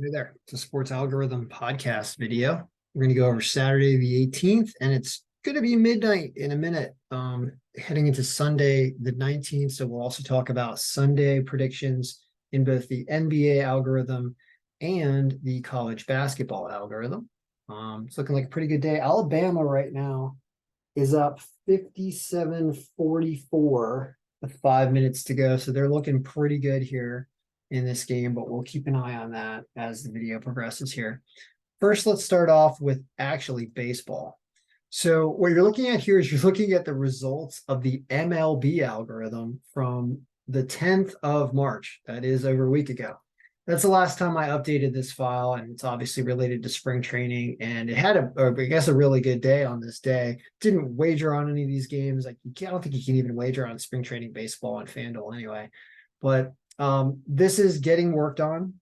Hey there. It's a sports algorithm podcast video. We're going to go over Saturday the 18th, and it's going to be midnight in a minute, heading into Sunday the 19th. So we'll also talk about Sunday predictions in both the NBA algorithm and the college basketball algorithm. It's looking like a pretty good day. Alabama right now is up 57-44 with 5 minutes to go. So they're looking pretty good here in this game, but we'll keep an eye on that as the video progresses here. First, let's start off with actually baseball. So what you're looking at here is you're looking at the results of the MLB algorithm from the 10th of March. That is over a week ago. That's the last time I updated this file, and it's obviously related to spring training. And it had a really good day on this day. Didn't wager on any of these games. I don't think you can even wager on spring training baseball on FanDuel anyway. But this is getting worked on,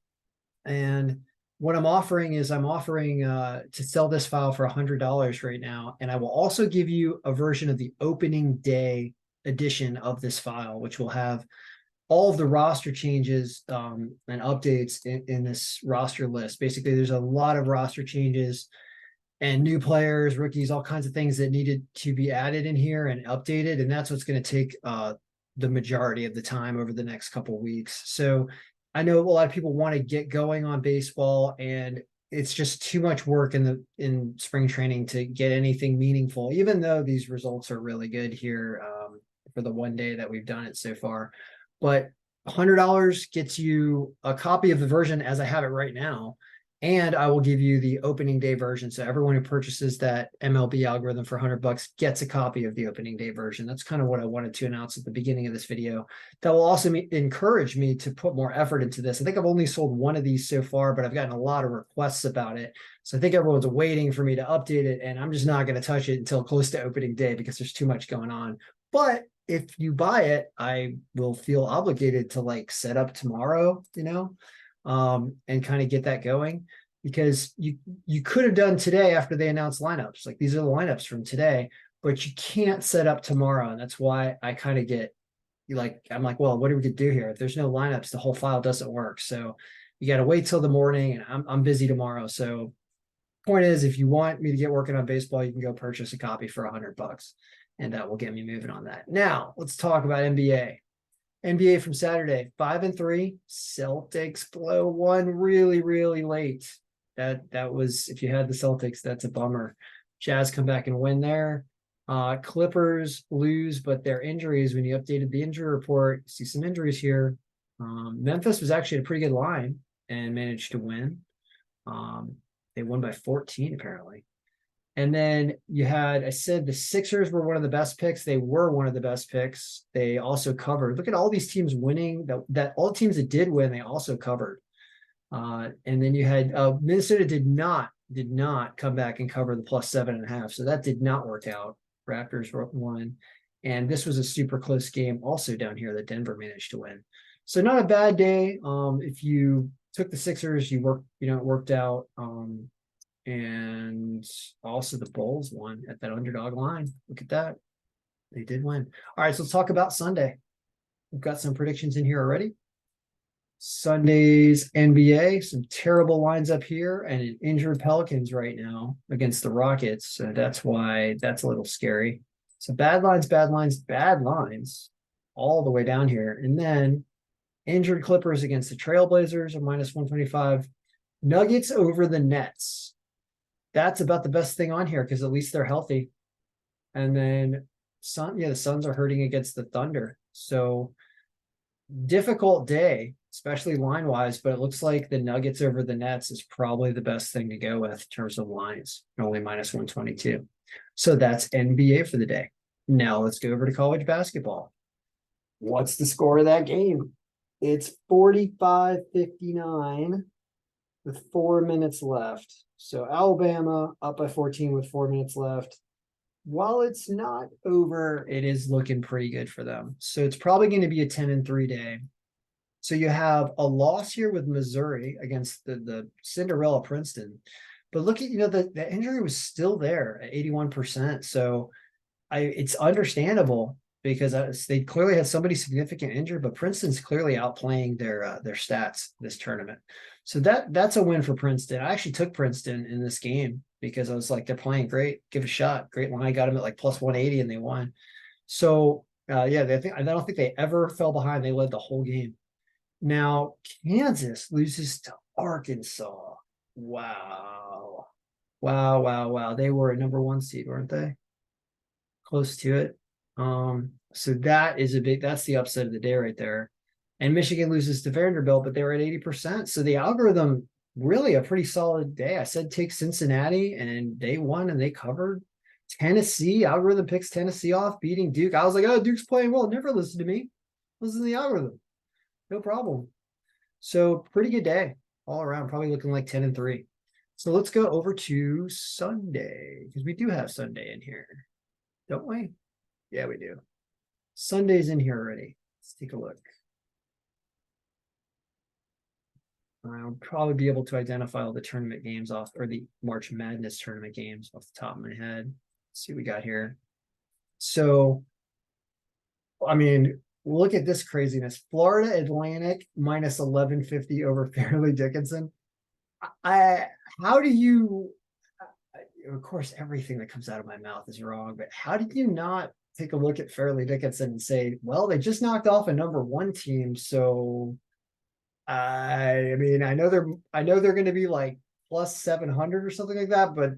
and what I'm offering to sell this file for $100 right now, and I will also give you a version of the opening day edition of this file, which will have all of the roster changes and updates in this roster list. Basically, there's a lot of roster changes and new players, rookies, all kinds of things that needed to be added in here and updated, and that's what's going to take the majority of the time over the next couple of weeks. So I know a lot of people want to get going on baseball, and it's just too much work in spring training to get anything meaningful, even though these results are really good here for the one day that we've done it so far. But $100 gets you a copy of the version as I have it right now, and I will give you the opening day version. So everyone who purchases that MLB algorithm for $100 gets a copy of the opening day version. That's kind of what I wanted to announce at the beginning of this video. That will also encourage me to put more effort into this. I think I've only sold one of these so far, but I've gotten a lot of requests about it. So I think everyone's waiting for me to update it, and I'm just not going to touch it until close to opening day because there's too much going on. But if you buy it, I will feel obligated to set up tomorrow, and kind of get that going, because you could have done today after they announced lineups. Like, these are the lineups from today, but you can't set up tomorrow. And that's why I kind of get I'm like, well, what are we gonna do here? If there's no lineups, the whole file doesn't work. So you got to wait till the morning, and I'm busy tomorrow. So point is, if you want me to get working on baseball, you can go purchase a copy for $100, and that will get me moving on that. Now let's talk about NBA. NBA from Saturday, 5-3. Celtics blow one really, really late. That was, if you had the Celtics, that's a bummer. Jazz come back and win there. Clippers lose, but their injuries, when you updated the injury report, you see some injuries here. Memphis was actually a pretty good line and managed to win. They won by 14, apparently. And then you had, I said the Sixers were one of the best picks. They were one of the best picks. They also covered. Look at all these teams winning. That all teams that did win, they also covered. And then you had Minnesota did not come back and cover the +7.5. So that did not work out. Raptors won. And this was a super close game also down here that Denver managed to win. So not a bad day. If you took the Sixers, it worked out. And also the Bulls won at that underdog line. Look at that. They did win. All right, so let's talk about Sunday. We've got some predictions in here already. Sunday's NBA, some terrible lines up here, and an injured Pelicans right now against the Rockets. So that's why that's a little scary. So bad lines all the way down here. And then injured Clippers against the Trailblazers are -125. Nuggets over the Nets. That's about the best thing on here because at least they're healthy. And then the Suns are hurting against the Thunder. So difficult day, especially line-wise, but it looks like the Nuggets over the Nets is probably the best thing to go with in terms of lines, only -122. So that's NBA for the day. Now let's go over to college basketball. What's the score of that game? It's 45-59 with 4 minutes left. So Alabama up by 14 with 4 minutes left. While it's not over, it is looking pretty good for them. So it's probably going to be a 10-3 day. So you have a loss here with Missouri against the Cinderella Princeton. But look at, the injury was still there at 81%. So it's understandable because they clearly had somebody significant injured, but Princeton's clearly outplaying their stats this tournament. So that's a win for Princeton. I actually took Princeton in this game because I was like, they're playing great, give it a shot. Great line, got them at like plus 180 and they won. So yeah, I don't think they ever fell behind. They led the whole game. Now Kansas loses to Arkansas. Wow. Wow, wow, wow. They were a number 1 seed, weren't they? Close to it. So that's the upset of the day right there. And Michigan loses to Vanderbilt, but they were at 80%. So the algorithm, really a pretty solid day. I said take Cincinnati, and they won and they covered. Tennessee, algorithm picks Tennessee off, beating Duke. I was like, oh, Duke's playing well. Never listen to me. Listen to the algorithm. No problem. So pretty good day all around, probably looking like 10-3. So let's go over to Sunday, because we do have Sunday in here, don't we? Yeah, we do. Sunday's in here already. Let's take a look. I'll probably be able to identify all the tournament games off, or the March Madness tournament games off the top of my head. Let's see what we got here. So, I mean, look at this craziness. Florida Atlantic minus 1150 over Fairleigh Dickinson. How do you, of course, everything that comes out of my mouth is wrong, but how did you not take a look at Fairleigh Dickinson and say, well, they just knocked off a number 1 team, so I mean, I know they're going to be like plus 700 or something like that, but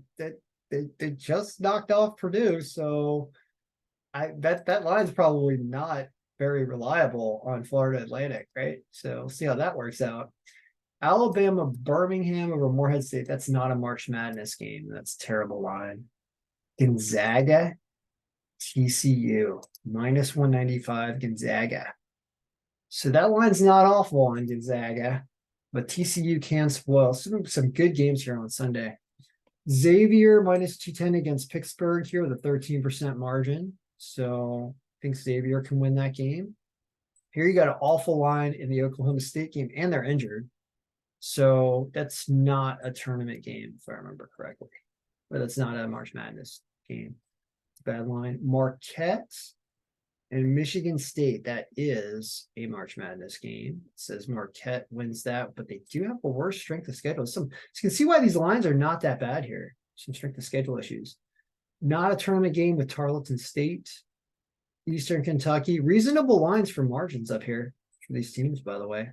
they just knocked off Purdue, so that line's probably not very reliable on Florida Atlantic, right? So we'll see how that works out. Alabama, Birmingham over Morehead State. That's not a March Madness game. That's a terrible line. Gonzaga, TCU, minus 195, Gonzaga. So that line's not awful on Gonzaga, but TCU can spoil. Some good games here on Sunday. Xavier minus 210 against Pittsburgh here with a 13% margin. So I think Xavier can win that game. Here you got an awful line in the Oklahoma State game, and they're injured. So that's not a tournament game, if I remember correctly. But that's not a March Madness game. It's a bad line. Marquette and Michigan State, that is a March Madness game. It says Marquette wins that, but they do have a worse strength of schedule. So you can see why these lines are not that bad here. Some strength of schedule issues. Not a tournament game with Tarleton State, Eastern Kentucky. Reasonable lines for margins up here for these teams, by the way.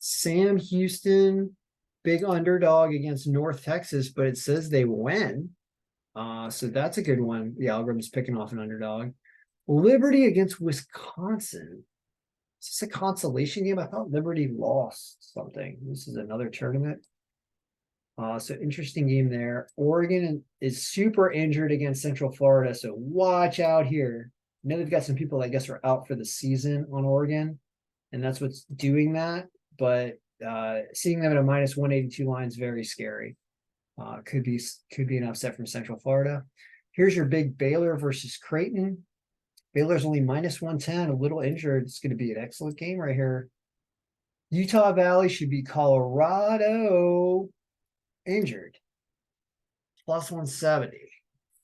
Sam Houston, big underdog against North Texas, but it says they win. So that's a good one. The algorithm's picking off an underdog. Liberty against Wisconsin. Is this a consolation game? I thought Liberty lost something. This is another tournament. So interesting game there. Oregon is super injured against Central Florida, so watch out here. I know they've got some people, I guess, are out for the season on Oregon, and that's what's doing that. But seeing them at a minus 182 line is very scary. Could be an upset from Central Florida. Here's your big Baylor versus Creighton. Baylor's only minus 110, a little injured. It's going to be an excellent game right here. Utah Valley should be Colorado, injured, plus 170.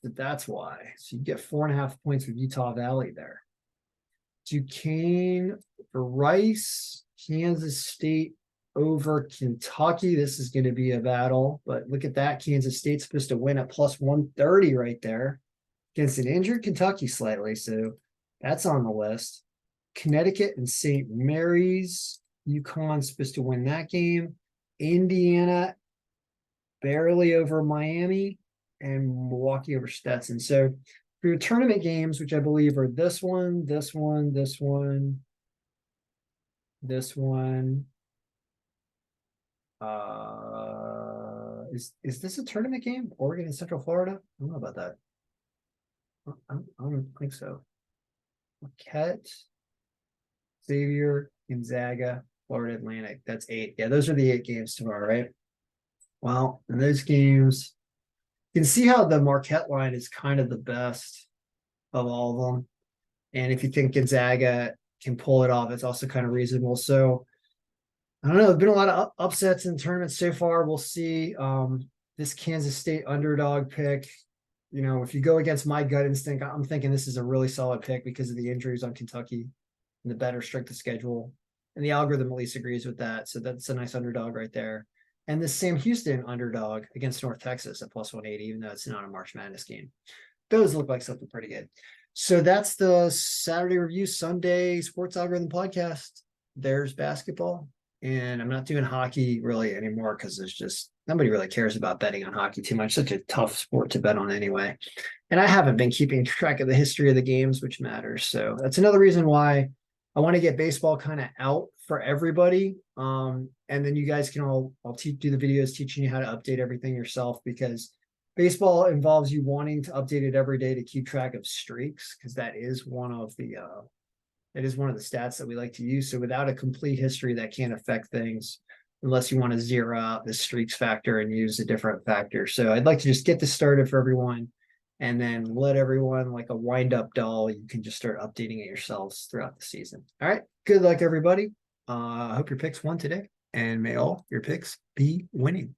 But that's why. So you get 4.5 points with Utah Valley there. Duquesne for Rice, Kansas State over Kentucky. This is going to be a battle, but look at that. Kansas State's supposed to win at plus 130 right there against an injured Kentucky slightly. So that's on the list. Connecticut and St. Mary's. UConn's supposed to win that game. Indiana barely over Miami, and Milwaukee over Stetson. So for your tournament games, which I believe are this one, this one, this one, this one. Is this a tournament game? Oregon and Central Florida? I don't know about that. I don't think so. Marquette, Xavier, Gonzaga, Florida Atlantic. That's 8. Yeah, those are the 8 games tomorrow, right? Well, in those games, you can see how the Marquette line is kind of the best of all of them. And if you think Gonzaga can pull it off, it's also kind of reasonable. So I don't know. There's been a lot of upsets in tournaments so far. We'll see. This Kansas State underdog pick you know, if you go against my gut instinct, I'm thinking this is a really solid pick because of the injuries on Kentucky and the better strength of schedule. And the algorithm at least agrees with that. So that's a nice underdog right there. And this Sam Houston underdog against North Texas at plus 180, even though it's not a March Madness game. Those look like something pretty good. So that's the Saturday Review Sunday Sports Algorithm podcast. There's basketball. And I'm not doing hockey really anymore because there's just nobody really cares about betting on hockey too much. Such a tough sport to bet on anyway. And I haven't been keeping track of the history of the games, which matters. So that's another reason why I want to get baseball kind of out for everybody. And then you guys can all I'll do the videos teaching you how to update everything yourself, because baseball involves you wanting to update it every day to keep track of streaks, because that is one of the stats that we like to use. So without a complete history, that can't affect things unless you want to zero out the streaks factor and use a different factor. So I'd like to just get this started for everyone and then let everyone, like a wind up doll, you can just start updating it yourselves throughout the season. All right. Good luck, everybody. I hope your picks won today, and may all your picks be winning.